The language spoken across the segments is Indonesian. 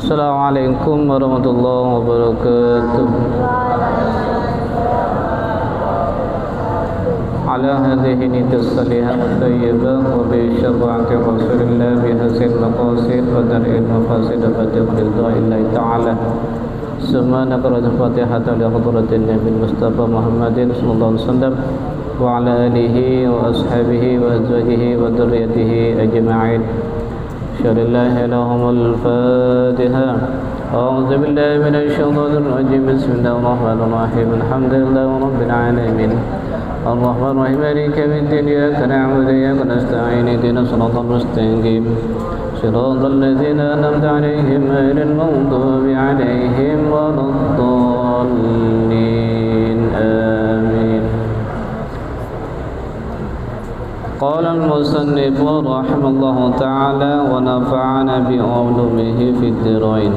Assalamualaikum warahmatullahi wabarakatuh. Ala hadhihi niyyat salihah wa thayyibah wa bi syafa'ati Rasulillah bi hasil maqasid wa dar'il mafasid wa ridha'illahi ta'ala. Summa naqra'u al-Fatihata li hadratin Nabi Mustafa Muhammadin sallallahu alaihi wasallam wa ala alihi wa ashabihi wa azwajihi wa dhurriyyatihi ajma'in. Syarillahi lahumul Fatihah. A'udzu billahi minasy syaithanir rajim. Bismillahirrahmanirrahim. Alhamdulillahi rabbil alamin. Ar-Rahmanir Rahim. Maliki yaumiddin. Iyyaka na'budu wa iyyaka nasta'in. Ihdinas siratal mustaqim. Siratal ladzina an'amta 'alaihim ghairil maghdubi 'alaihim waladdallin. Amin. قال المصنف رحمه الله تعالى ونفعنا بعلومه في الدارين.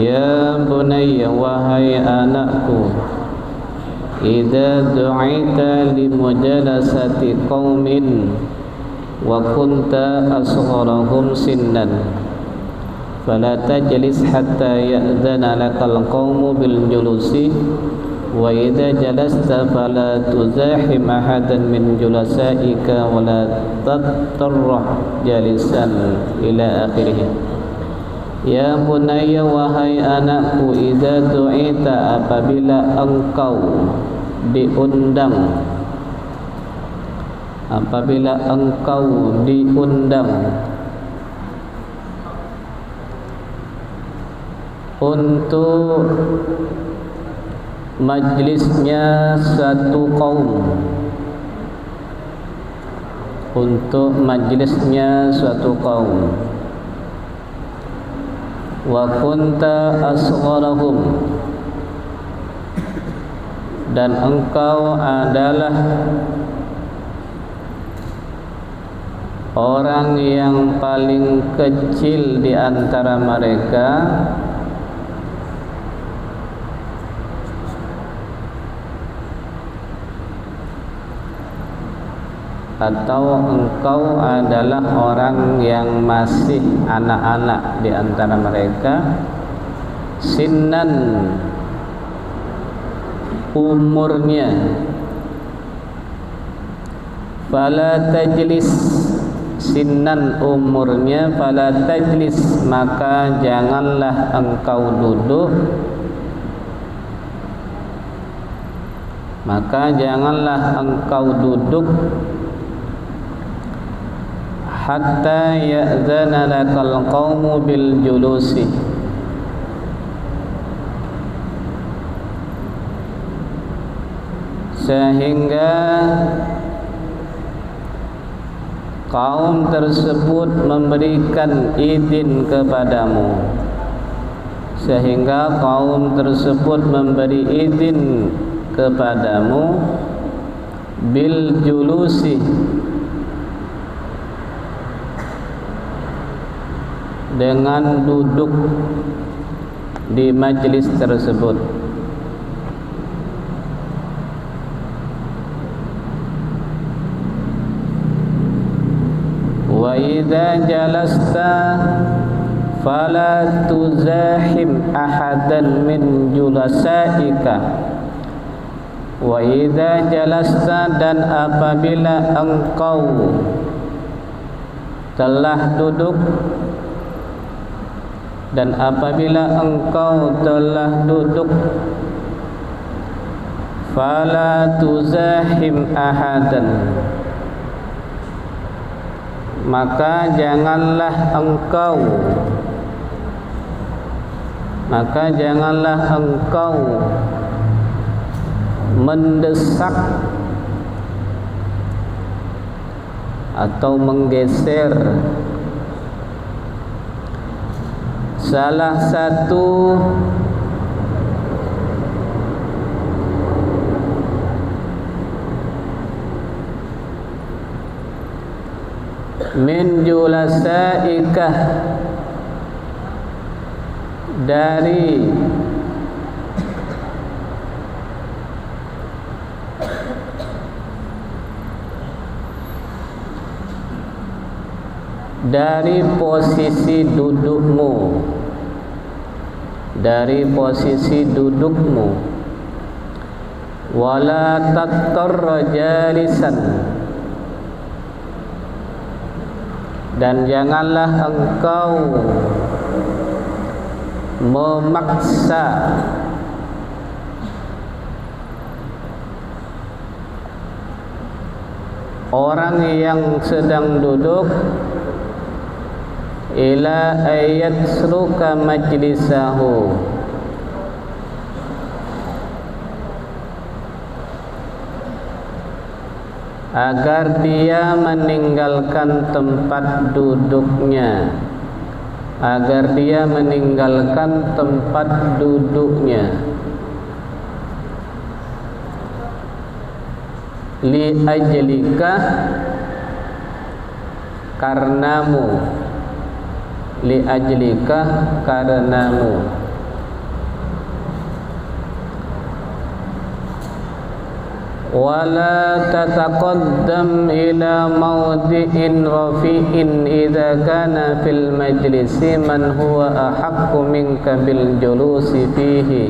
يا بني وهي anakku, idza du'ita limujalisati qaumin wa kunta asgharahum sinnan fala tajlis hatta ya'dhana lakal qaumu bil julusi wa idza jalasta fala tuzahim ahadan min julasaika wa la tattarrah jalisan ila akhirih. Ya bunayya wahai anakku, idza du'ita apabila engkau diundang, apabila engkau diundang untuk majlisnya satu kaum, untuk majlisnya suatu kaum, wa kunta asgharahum, dan engkau adalah orang yang paling kecil di antara mereka, atau engkau adalah orang yang masih anak-anak di antara mereka, sinnan umurnya, fala tajlis, sinnan umurnya, fala tajlis maka janganlah engkau duduk, maka janganlah engkau duduk hatta ya'zana lakal qaumu bil julusi, sehingga kaum tersebut memberikan izin kepadamu, sehingga kaum tersebut memberi izin kepadamu bil julusi, dengan duduk di majlis tersebut. Wa idza jalasta fala tuzahim ahadan min julasaika. Wa idza jalasta, dan apabila engkau telah duduk, dan apabila engkau telah duduk, fala tuzahim ahadan, maka janganlah engkau mendesak atau menggeser salah satu min julasaikah, dari dari posisi dudukmu, dari posisi dudukmu. Wala tattarra jalisan, dan janganlah engkau memaksa orang yang sedang duduk ila ayat suruka majlisahu, agar dia meninggalkan tempat duduknya, agar dia meninggalkan tempat duduknya. Li ajlika, karenamu, li ajlika, karenamu. Wala tataqaddam ila mawdi'in rafi'in idza kana fil majlisi man huwa ahaqqu minka bil julusi fihi.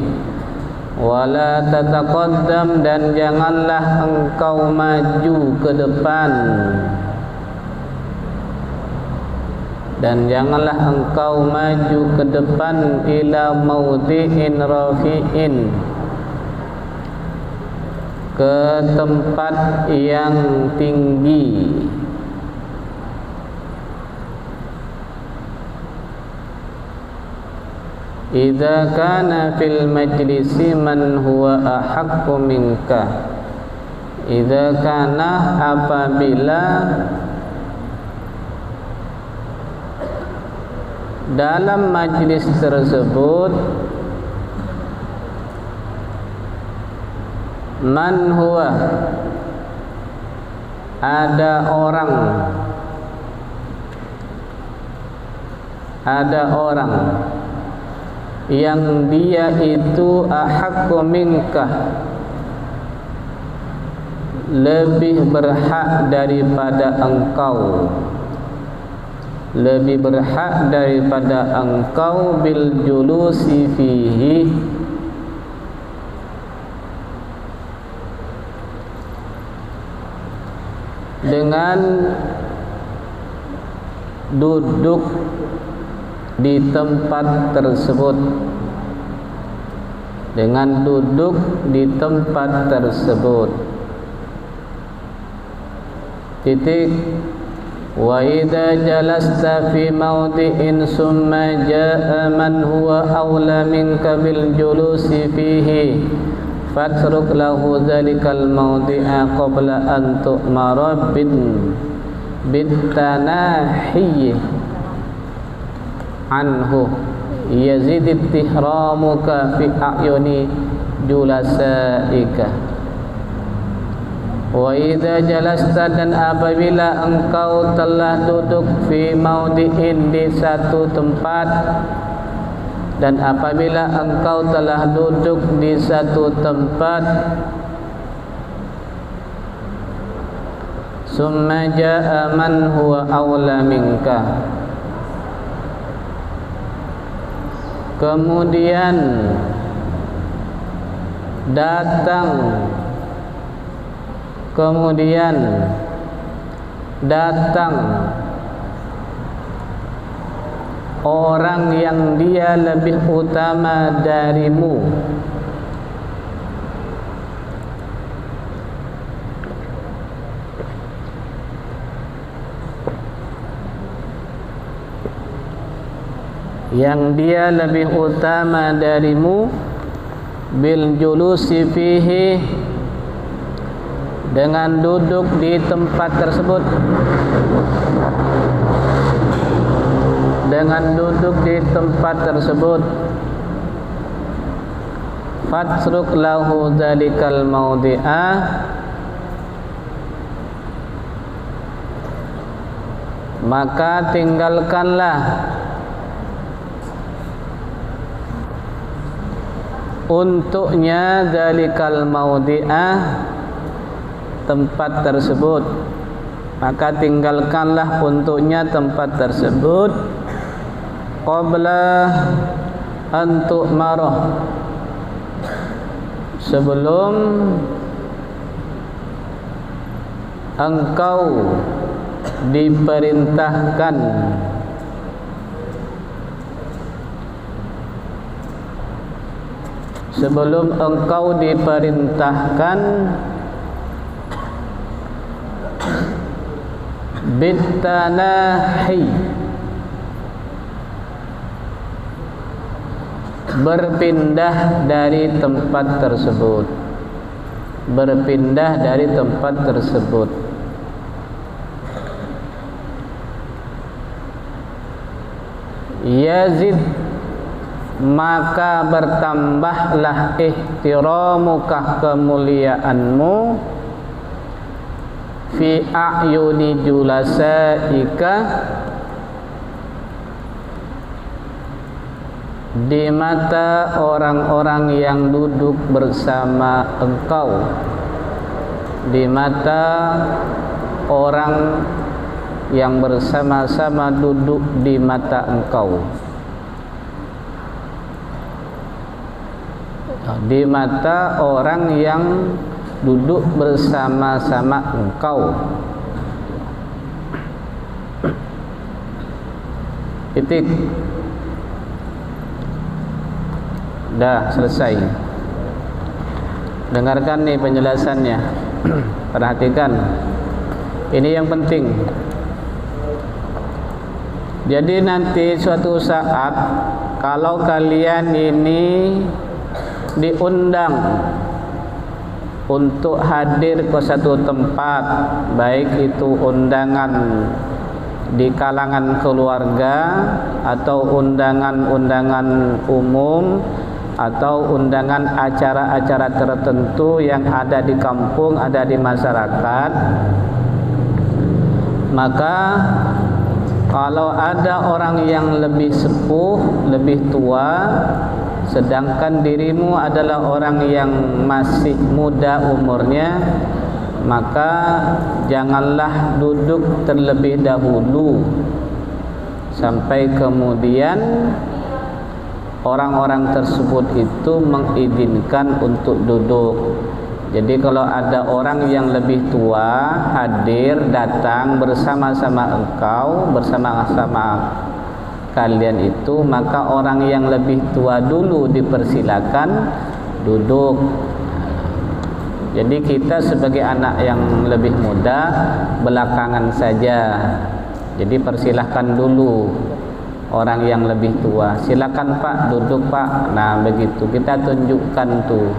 Wala tataqaddam, dan janganlah engkau maju ke depan, dan janganlah engkau maju ke depan ila mawdi'in rafi'in, ke tempat yang tinggi. Idza kana fil majlisi man huwa ahaqqu minka, idza kana, apabila dalam majlis tersebut man huwa, ada orang yang dia itu ahaqqu minka, lebih berhak daripada engkau, lebih berhak daripada engkau bil julusi fihi, dengan duduk di tempat tersebut, dengan duduk di tempat tersebut. Titik. Wa idza jalasta fi mawdi'in summa jaa'a man huwa awla minka bil julusi fihi fatruk lahu dzalikal mawdi'a qabla an tu'mara bitanahi anhu yazid ittihramuka fi a'yuni julasaika. Wa idza jalasta, dan apabila engkau telah duduk fi mawdi'in, di satu tempat, dan apabila engkau telah duduk di satu tempat, summa jaa'a man huwa awla minka, kemudian datang orang yang dia lebih utama darimu, yang dia lebih utama darimu, bil julusi fihi, dengan duduk di tempat tersebut, dengan duduk di tempat tersebut. Fatruk lahu dzalikal mawdi'a, maka tinggalkanlah untuknya dzalikal mawdi'a, tempat tersebut. maka tinggalkanlah untuknya tempat tersebut qabla an tu'marah, sebelum engkau diperintahkan bitanahi, berpindah dari tempat tersebut, yazid, maka bertambahlah ihtiramuka, kemuliaanmu, fi a'yuni julasaika, di mata orang-orang yang duduk bersama engkau, di mata orang yang bersama-sama duduk di mata engkau, di mata orang yang duduk bersama-sama engkau. Titik. Dah selesai. Dengarkan nih penjelasannya. Perhatikan. Ini yang penting. Jadi nanti suatu saat kalau kalian ini diundang untuk hadir ke satu tempat, baik itu undangan di kalangan keluarga atau undangan-undangan umum atau undangan acara-acara tertentu yang ada di kampung, ada di masyarakat, maka kalau ada orang yang lebih sepuh, lebih tua, sedangkan dirimu adalah orang yang masih muda umurnya, maka janganlah duduk terlebih dahulu sampai kemudian orang-orang tersebut itu mengizinkan untuk duduk. Jadi kalau ada orang yang lebih tua hadir, datang bersama-sama engkau, bersama-sama kalian itu, maka orang yang lebih tua dulu dipersilakan duduk. Jadi kita sebagai anak yang lebih muda belakangan saja. Jadi persilahkan dulu orang yang lebih tua. Silakan Pak, duduk Pak. Nah begitu kita tunjukkan tuh.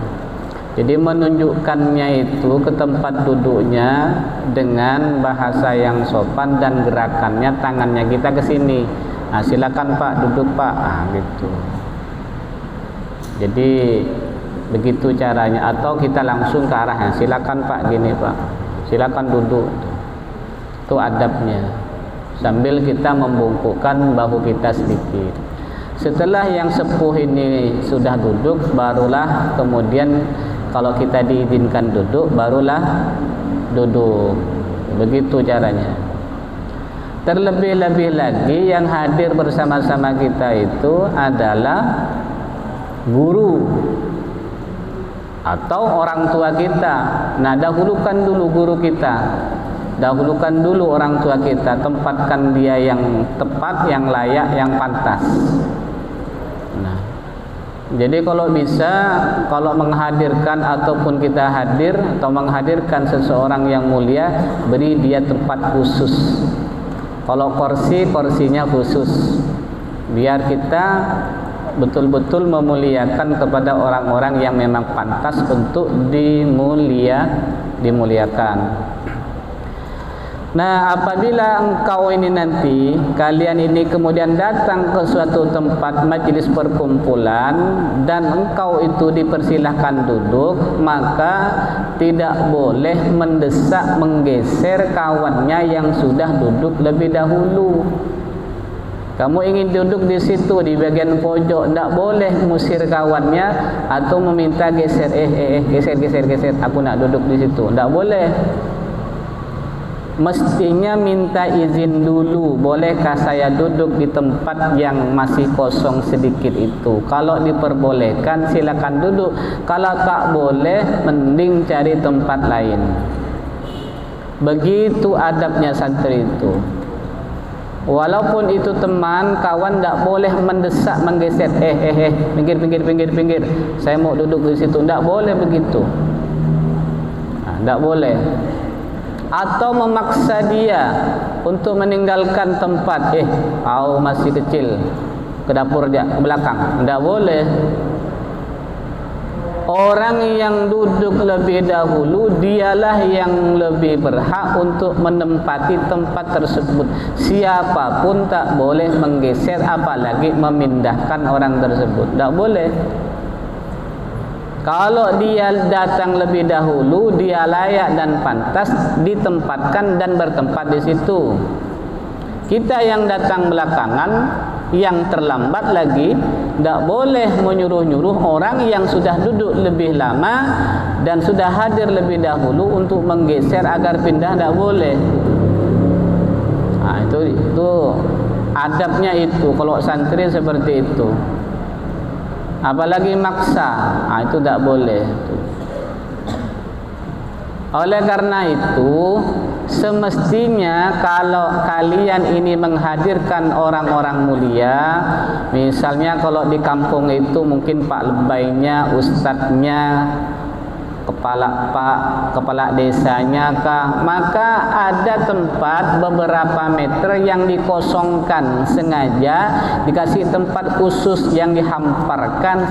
Jadi menunjukkannya itu ke tempat duduknya dengan bahasa yang sopan dan gerakannya tangannya kita ke sini. Nah, silakan Pak, duduk Pak. Ah, gitu. Jadi begitu caranya, atau kita langsung ke arahnya. Silakan Pak, gini Pak. Silakan duduk. Itu adabnya. Sambil kita membungkukkan bahu kita sedikit. Setelah yang sepuh ini sudah duduk, barulah kemudian kalau kita diizinkan duduk, barulah duduk. Begitu caranya. Terlebih-lebih lagi yang hadir bersama-sama kita itu adalah guru atau orang tua kita. Nah, dahulukan dulu guru kita, dahulukan dulu orang tua kita, tempatkan dia yang tepat, yang layak, yang pantas. Nah, jadi kalau bisa, kalau menghadirkan ataupun kita hadir atau menghadirkan seseorang yang mulia, beri dia tempat khusus. Kalau kursi, kursinya khusus, biar kita betul-betul memuliakan kepada orang-orang yang memang pantas untuk dimuliakan. Nah, apabila engkau ini nanti, kalian ini kemudian datang ke suatu tempat majelis perkumpulan dan engkau itu dipersilahkan duduk, maka tidak boleh mendesak, menggeser kawannya yang sudah duduk lebih dahulu. Kamu ingin duduk di situ di bagian pojok, tidak boleh musir kawannya atau meminta geser, geser, aku nak duduk di situ, tidak boleh. mestinya minta izin dulu, bolehkah saya duduk di tempat yang masih kosong sedikit itu. Kalau diperbolehkan silakan duduk, kalau tak boleh mending cari tempat lain. Begitu adabnya santri itu. Walaupun itu teman, kawan, tak boleh mendesak, menggeser. Pinggir. Saya mau duduk di situ. Tak boleh begitu. Tak boleh. Atau memaksa dia untuk meninggalkan tempat. Kau masih kecil, ke dapur dia, ke belakang. Tak boleh. Orang yang duduk lebih dahulu, dialah yang lebih berhak untuk menempati tempat tersebut. Siapapun tak boleh menggeser, apalagi memindahkan orang tersebut. Tak boleh. Kalau dia datang lebih dahulu, dia layak dan pantas ditempatkan dan bertempat di situ. Kita yang datang belakangan, yang terlambat lagi, tidak boleh menyuruh-nyuruh orang yang sudah duduk lebih lama dan sudah hadir lebih dahulu untuk menggeser agar pindah. Tidak boleh. Nah, itu adabnya itu. Kalau santri seperti itu, apalagi maksa, itu tidak boleh. Oleh karena itu, semestinya kalau kalian ini menghadirkan orang-orang mulia, misalnya kalau di kampung itu mungkin Pak Lebaynya, ustadznya, kepala desanya kah, maka ada tempat beberapa meter yang dikosongkan sengaja, dikasih tempat khusus yang dihamparkan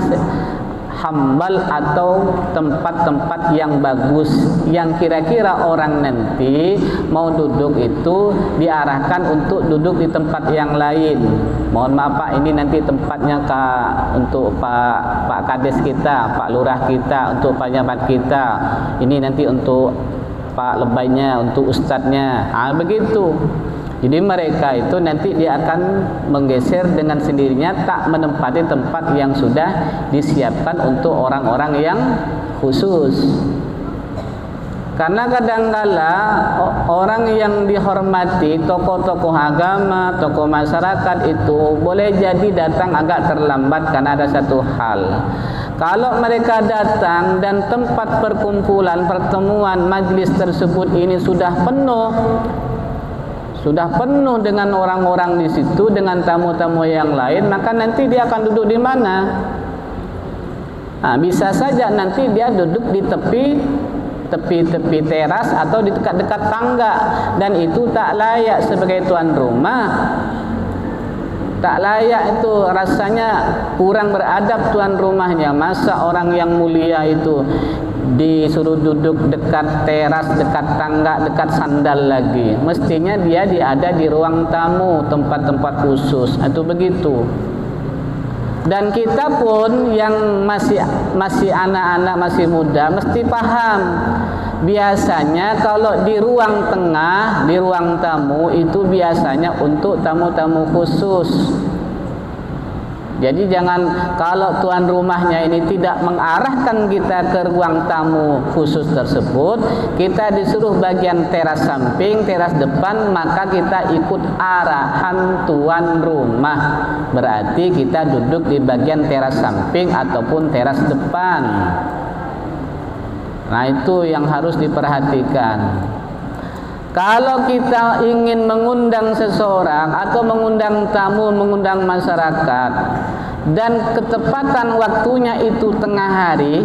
hambal atau tempat-tempat yang bagus, yang kira-kira orang nanti mau duduk itu diarahkan untuk duduk di tempat yang lain. Mohon maaf Pak, ini nanti tempatnya untuk Pak Kades kita, Pak Lurah kita, untuk pejabat kita. Ini nanti untuk Pak Lebaynya, untuk ustadznya. Begitu. Jadi mereka itu nanti dia akan menggeser dengan sendirinya, tak menempati tempat yang sudah disiapkan untuk orang-orang yang khusus. Karena kadang-kala orang yang dihormati, tokoh-tokoh agama, tokoh masyarakat itu boleh jadi datang agak terlambat karena ada satu hal. Kalau mereka datang dan tempat perkumpulan, pertemuan, majlis tersebut ini sudah penuh dengan orang-orang di situ, dengan tamu-tamu yang lain, maka nanti dia akan duduk di mana? Bisa saja nanti dia duduk di tepi teras atau di dekat-dekat tangga, dan itu tak layak sebagai tuan rumah. Tak layak itu, rasanya kurang beradab tuan rumahnya. Masa orang yang mulia itu disuruh duduk dekat teras, dekat tangga, dekat sandal lagi. Mestinya dia ada di ruang tamu, tempat-tempat khusus. Itu begitu. Dan kita pun yang masih anak-anak, masih muda, mesti paham. Biasanya kalau di ruang tengah, di ruang tamu itu biasanya untuk tamu-tamu khusus. Jadi jangan, kalau tuan rumahnya ini tidak mengarahkan kita ke ruang tamu khusus tersebut, kita disuruh bagian teras samping, teras depan, maka kita ikut arahan tuan rumah. Berarti kita duduk di bagian teras samping ataupun teras depan. Nah, itu yang harus diperhatikan. Kalau kita ingin mengundang seseorang atau mengundang tamu, mengundang masyarakat, dan ketepatan waktunya itu tengah hari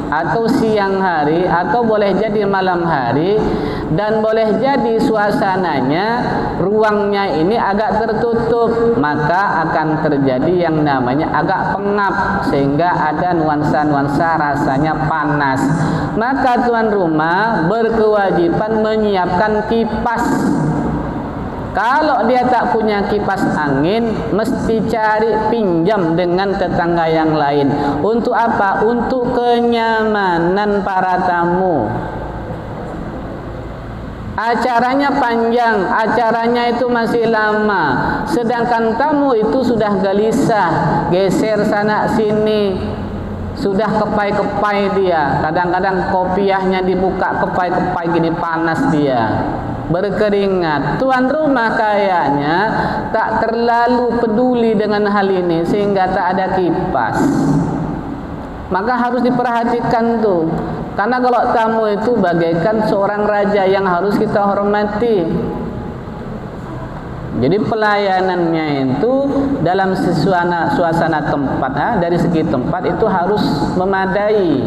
atau siang hari atau boleh jadi malam hari, dan boleh jadi suasananya, ruangnya ini agak tertutup, maka akan terjadi yang namanya agak pengap, sehingga ada nuansa-nuansa rasanya panas. Maka tuan rumah berkewajiban menyiapkan kipas. Kalau dia tak punya kipas angin, mesti cari pinjam dengan tetangga yang lain. Untuk apa? Untuk kenyamanan para tamu. Acaranya panjang, acaranya itu masih lama, sedangkan tamu itu sudah gelisah, geser sana sini, sudah kepai-kepai dia. Kadang-kadang kopiahnya dibuka kepai-kepai gini, panas dia. berkeringat. Tuan rumah kayaknya tak terlalu peduli dengan hal ini sehingga tak ada kipas. Maka harus diperhatikan tuh. Karena kalau tamu itu bagaikan seorang raja yang harus kita hormati. Jadi pelayanannya itu dalam suasana tempat, dari segi tempat itu harus memadai.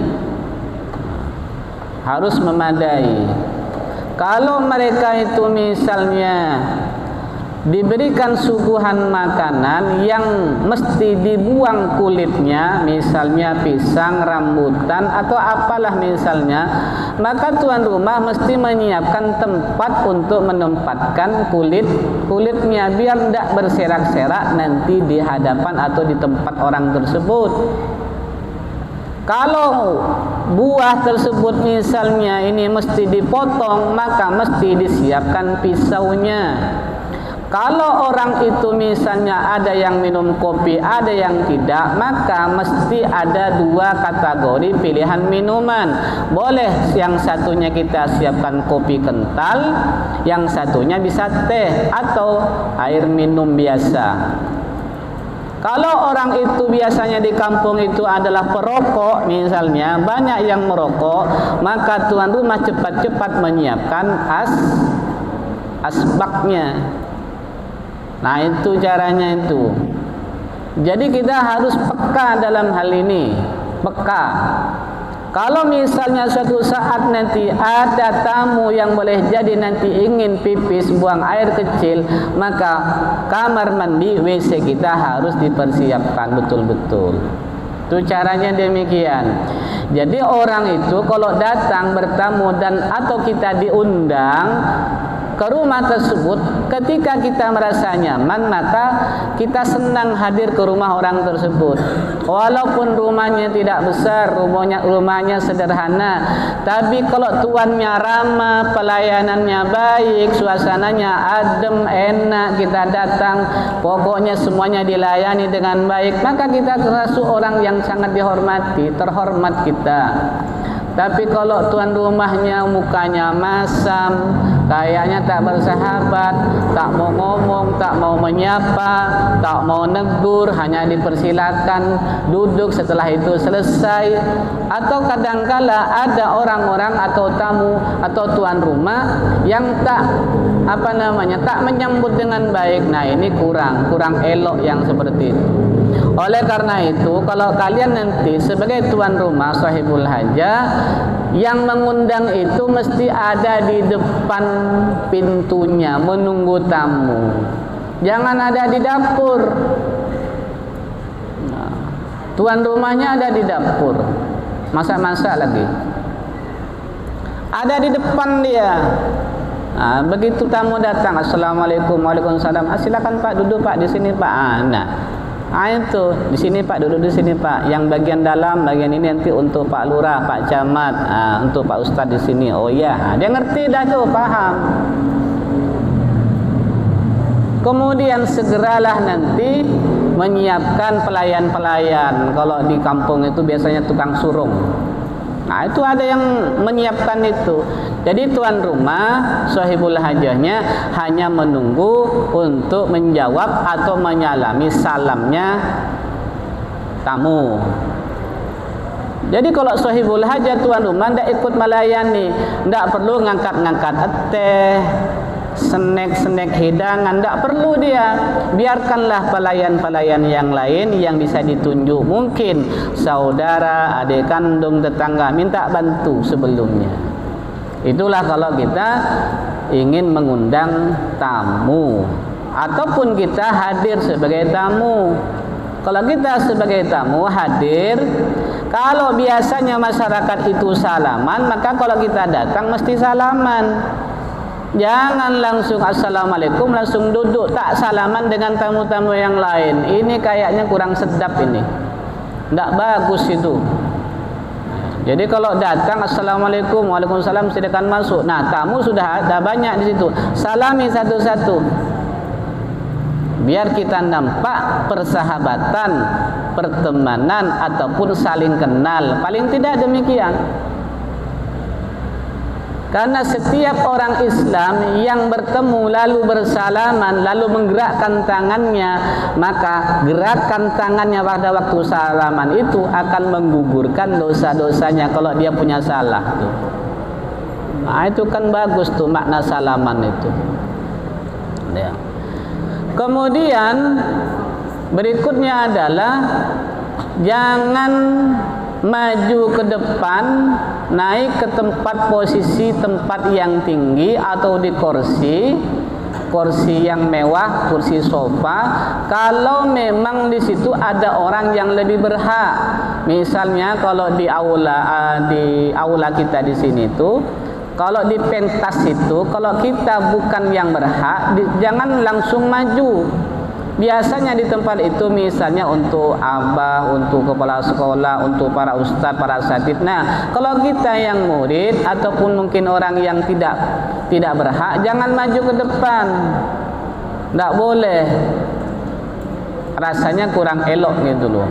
Harus memadai. Kalau mereka itu misalnya diberikan suguhan makanan yang mesti dibuang kulitnya, misalnya pisang, rambutan atau apalah misalnya, maka tuan rumah mesti menyiapkan tempat untuk menempatkan kulitnya biar tidak berserak-serak nanti di hadapan atau di tempat orang tersebut. Kalau buah tersebut misalnya ini mesti dipotong, maka mesti disiapkan pisaunya. Kalau orang itu misalnya ada yang minum kopi, ada yang tidak, maka mesti ada dua kategori pilihan minuman. Boleh yang satunya kita siapkan kopi kental, yang satunya bisa teh atau air minum biasa. Kalau orang itu biasanya di kampung itu adalah perokok misalnya, banyak yang merokok, maka tuan rumah cepat-cepat menyiapkan asbaknya. Nah itu caranya itu. Jadi kita harus peka dalam hal ini. Peka. Kalau misalnya suatu saat nanti ada tamu yang boleh jadi nanti ingin pipis, buang air kecil, maka kamar mandi WC kita harus dipersiapkan betul-betul. Itu caranya demikian. Jadi orang itu kalau datang bertamu dan atau kita diundang ke rumah tersebut, ketika kita merasa nyaman, maka kita senang hadir ke rumah orang tersebut. Walaupun rumahnya tidak besar, rumahnya sederhana, tapi kalau tuannya ramah, pelayanannya baik, suasananya adem, enak, kita datang, pokoknya semuanya dilayani dengan baik, maka kita termasuk orang yang sangat dihormati, terhormat kita. Tapi kalau tuan rumahnya mukanya masam, kayaknya tak bersahabat, tak mau ngomong, tak mau menyapa, tak mau negur, hanya dipersilakan duduk setelah itu selesai. Atau kadangkala ada orang-orang atau tamu atau tuan rumah yang tak tak menyambut dengan baik. Nah ini kurang elok yang seperti itu. Oleh karena itu, kalau kalian nanti sebagai tuan rumah sahibul hajah, yang mengundang itu mesti ada di depan pintunya menunggu tamu. Jangan ada di dapur. Nah, tuan rumahnya ada di dapur, masak-masak lagi. Ada di depan dia. Nah, begitu tamu datang, assalamualaikum, waalaikumsalam. Silakan Pak, duduk Pak di sini Pak. Itu di sini Pak, duduk di sini Pak. Yang bagian dalam, bagian ini nanti untuk Pak Lurah, Pak Camat, untuk Pak Ustadz di sini. Oh iya, dia ngerti dah tuh, paham. Kemudian segeralah nanti menyiapkan pelayan-pelayan. Kalau di kampung itu biasanya tukang surung. Nah itu ada yang menyiapkan itu. Jadi tuan rumah sahibul hajahnya hanya menunggu untuk menjawab atau menyalami salamnya tamu. Jadi kalau sahibul hajah tuan rumah tidak ikut melayani, tidak perlu ngangkat-ngangkat teh, snack hidangan, tidak perlu dia. Biarkanlah pelayan-pelayan yang lain yang bisa ditunjuk, mungkin saudara, adik kandung, tetangga, minta bantu sebelumnya. Itulah kalau kita ingin mengundang tamu ataupun kita hadir sebagai tamu. Kalau kita sebagai tamu hadir, kalau biasanya masyarakat itu salaman, maka kalau kita datang mesti salaman. Jangan langsung assalamualaikum langsung duduk, tak salaman dengan tamu-tamu yang lain. Ini kayaknya kurang sedap ini. Tidak bagus itu. Jadi kalau datang assalamualaikum, waalaikumsalam, silakan masuk. Nah, tamu sudah ada banyak di situ. Salami satu-satu. Biar kita nampak persahabatan, pertemanan ataupun saling kenal. Paling tidak demikian. Karena setiap orang Islam yang bertemu lalu bersalaman lalu menggerakkan tangannya, maka gerakan tangannya pada waktu salaman itu akan menggugurkan dosa-dosanya kalau dia punya salah tuh. Nah, itu kan bagus tuh makna salaman itu. Ya. Kemudian berikutnya adalah jangan maju ke depan, naik ke tempat posisi tempat yang tinggi atau di kursi yang mewah, kursi sofa, kalau memang di situ ada orang yang lebih berhak. Misalnya kalau di aula kita di sini tuh, kalau di pentas itu, kalau kita bukan yang berhak, jangan langsung maju. Biasanya di tempat itu misalnya untuk abah, untuk kepala sekolah, untuk para ustaz, para asatidz. Nah, kalau kita yang murid ataupun mungkin orang yang tidak berhak, jangan maju ke depan. Tidak boleh. Rasanya kurang elok gitu loh.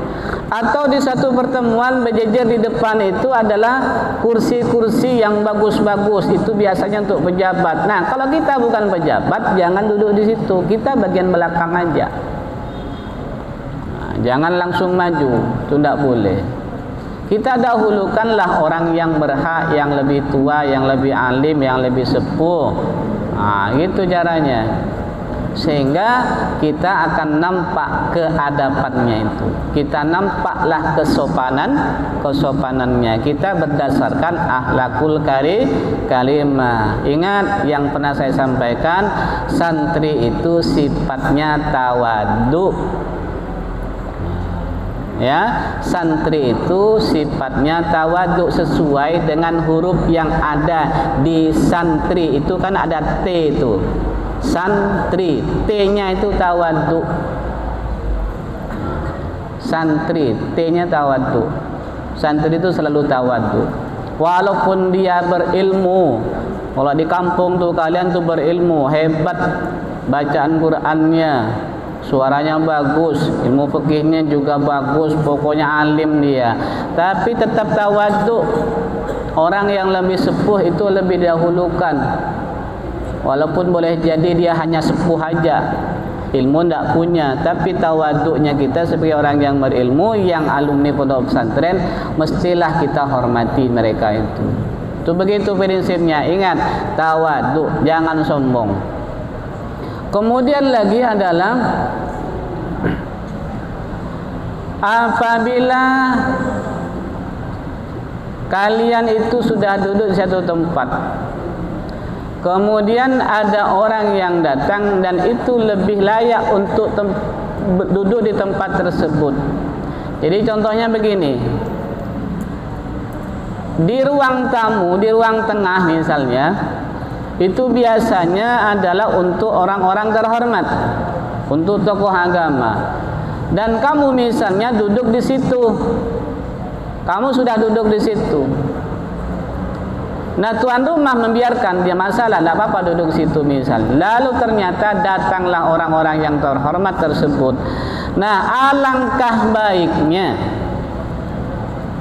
Atau di satu pertemuan berjejer di depan itu adalah kursi-kursi yang bagus-bagus, itu biasanya untuk pejabat. Nah, kalau kita bukan pejabat, jangan duduk di situ. Kita bagian belakang aja. Nah, jangan langsung maju, itu tidak boleh. Kita dahulukanlah orang yang berhak, yang lebih tua, yang lebih alim, yang lebih sepuh. Nah, gitu caranya. Sehingga kita akan nampak keadapannya itu. Kita nampaklah kesopanannya. Kita berdasarkan akhlakul karimah. Ingat yang pernah saya sampaikan, santri itu sifatnya tawadhu. Ya, santri itu sifatnya tawadhu sesuai dengan huruf yang ada di santri itu, kan ada T itu. Santri, T-nya itu tawadhu. Santri, T-nya tawadhu. Santri itu selalu tawadhu. Walaupun dia berilmu, kalau di kampung tuh kalian tuh berilmu, hebat bacaan Qur'annya, suaranya bagus, ilmu fikihnya juga bagus, pokoknya alim dia, tapi tetap tawadhu. Orang yang lebih sepuh itu lebih dahulukan. Walaupun boleh jadi dia hanya sepuh aja, ilmu tidak punya, tapi tawaduknya kita sebagai orang yang berilmu, yang alumni pondok pesantren, mestilah kita hormati mereka itu. Itu begitu prinsipnya. Ingat, tawaduk, jangan sombong. Kemudian lagi adalah apabila kalian itu sudah duduk di satu tempat, kemudian ada orang yang datang dan itu lebih layak untuk duduk di tempat tersebut. Jadi contohnya begini, di ruang tamu, di ruang tengah misalnya, itu biasanya adalah untuk orang-orang terhormat, untuk tokoh agama. Dan kamu misalnya duduk di situ, kamu sudah duduk di situ. Nah, tuan rumah membiarkan dia, masalah, tidak apa-apa duduk situ misal. Lalu ternyata datanglah orang-orang yang terhormat tersebut. Nah, alangkah baiknya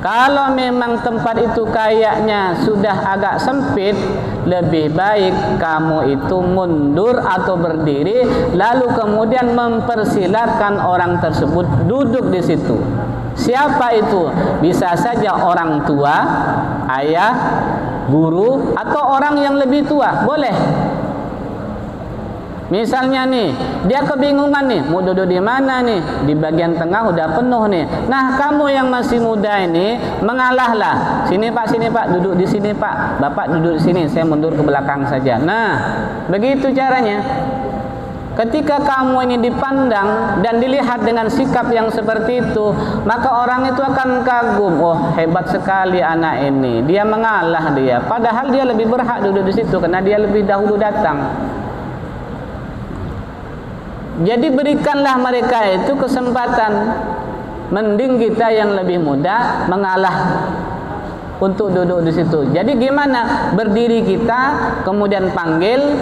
kalau memang tempat itu kayaknya sudah agak sempit, lebih baik kamu itu mundur atau berdiri, lalu kemudian mempersilakan orang tersebut duduk di situ. Siapa itu? Bisa saja orang tua, ayah, guru, atau orang yang lebih tua, boleh. Misalnya nih, dia kebingungan nih, mau duduk di mana nih? Di bagian tengah udah penuh nih. Nah, kamu yang masih muda ini mengalahlah. Sini Pak, duduk di sini Pak. Bapak duduk di sini, saya mundur ke belakang saja. Nah, begitu caranya. Ketika kamu ini dipandang dan dilihat dengan sikap yang seperti itu, maka orang itu akan kagum. Oh, hebat sekali anak ini. Dia mengalah dia. Padahal dia lebih berhak duduk di situ karena dia lebih dahulu datang. Jadi berikanlah mereka itu kesempatan. Mending kita yang lebih muda mengalah untuk duduk di situ. Jadi gimana? Berdiri kita, kemudian panggil,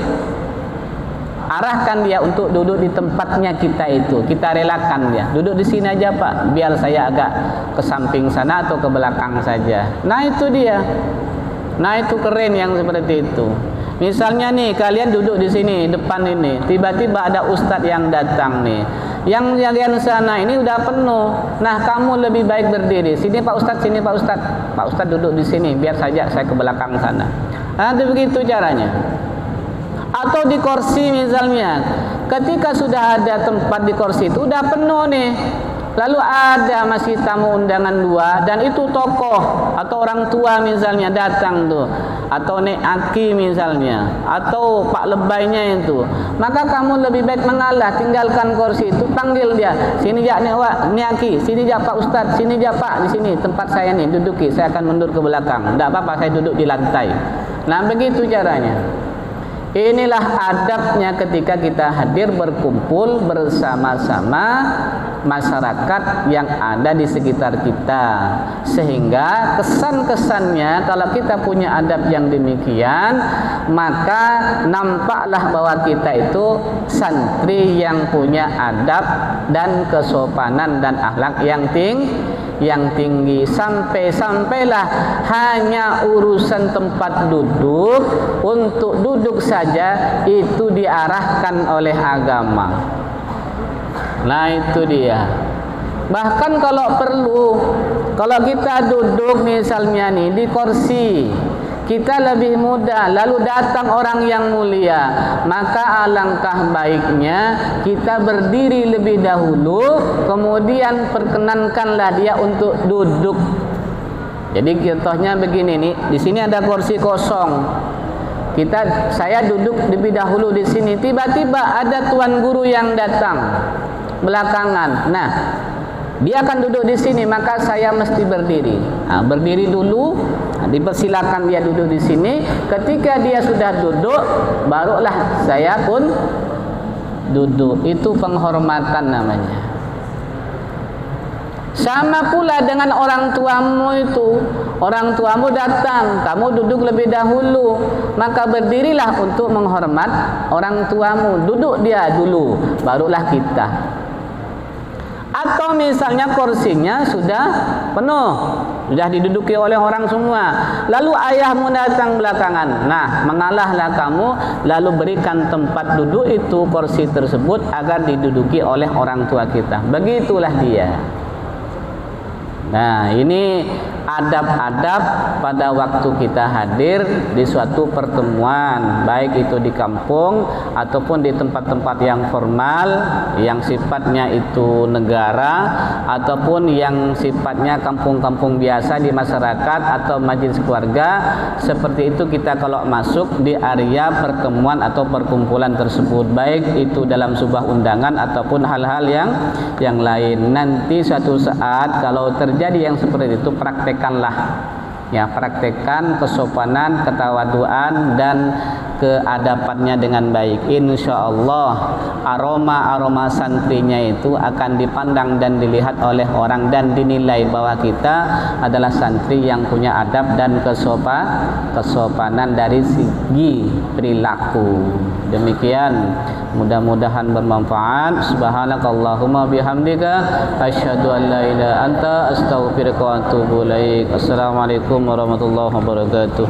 arahkan dia untuk duduk di tempatnya kita itu. Kita relakan dia. Duduk di sini aja Pak, biar saya agak ke samping sana atau ke belakang saja. Nah, itu dia. Nah, itu keren yang seperti itu. Misalnya nih, kalian duduk di sini depan ini, tiba-tiba ada ustadz yang datang nih. Yang bagian sana ini udah penuh. Nah, kamu lebih baik berdiri. Sini Pak Ustadz, sini Pak Ustadz. Pak Ustadz duduk di sini, biar saja saya ke belakang sana. Nah, itu begitu caranya. Atau di kursi misalnya, ketika sudah ada tempat di kursi itu udah penuh nih. Lalu ada masih tamu undangan 2 dan itu tokoh atau orang tua misalnya datang tuh, atau Nek Aki misalnya, atau Pak Lebaynya itu. Maka kamu lebih baik mengalah, tinggalkan kursi itu, panggil dia. Sini jak Nek Aki, sini jak Pak Ustadz, sini jak Pak, di sini tempat saya nih, duduki. Saya akan mundur ke belakang. Enggak apa-apa, saya duduk di lantai. Nah, begitu caranya. Inilah adabnya ketika kita hadir berkumpul bersama-sama masyarakat yang ada di sekitar kita, sehingga kesan-kesannya kalau kita punya adab yang demikian, maka nampaklah bahwa kita itu santri yang punya adab dan kesopanan dan akhlak yang tinggi. Sampailah hanya urusan tempat duduk, untuk duduk saja itu diarahkan oleh agama. Nah, itu dia. Bahkan kalau perlu, kalau kita duduk misalnya nih di kursi, kita lebih mudah, lalu datang orang yang mulia, maka alangkah baiknya kita berdiri lebih dahulu, kemudian perkenankanlah dia untuk duduk. Jadi contohnya begini nih, di sini ada kursi kosong. Saya duduk lebih dahulu di sini, tiba-tiba ada tuan guru yang datang belakangan. Nah, dia akan duduk di sini, maka saya mesti berdiri. Nah, berdiri dulu, dipersilakan dia duduk di sini. Ketika dia sudah duduk, barulah saya pun duduk. Itu penghormatan namanya. Sama pula dengan orang tuamu itu. Orang tuamu datang, kamu duduk lebih dahulu, maka berdirilah untuk menghormat orang tuamu. Duduk dia dulu, barulah kita. Atau misalnya kursinya sudah penuh, sudah diduduki oleh orang semua, lalu ayahmu datang belakangan. Nah, mengalahlah kamu, lalu berikan tempat duduk itu, kursi tersebut, agar diduduki oleh orang tua kita. Begitulah dia. Nah, ini adab-adab pada waktu kita hadir di suatu pertemuan, baik itu di kampung ataupun di tempat-tempat yang formal, yang sifatnya itu negara, ataupun yang sifatnya kampung-kampung biasa di masyarakat atau majelis keluarga. Seperti itu kita kalau masuk di area pertemuan atau perkumpulan tersebut, baik itu dalam sebuah undangan ataupun hal-hal yang lain. Nanti suatu saat kalau terjadi yang seperti itu, praktekkanlah ya, praktekkan kesopanan, ketawaduan dan keadapannya dengan baik. Insya Allah aroma santrinya itu akan dipandang dan dilihat oleh orang dan dinilai bahwa kita adalah santri yang punya adab dan kesopanan dari segi perilaku. Demikian, mudah-mudahan bermanfaat. Subhanakallahumma bihamdika asyhadu an la ilaha illa anta astaghfiruka wa atubu ilaik. Assalamualaikum warahmatullahi wabarakatuh.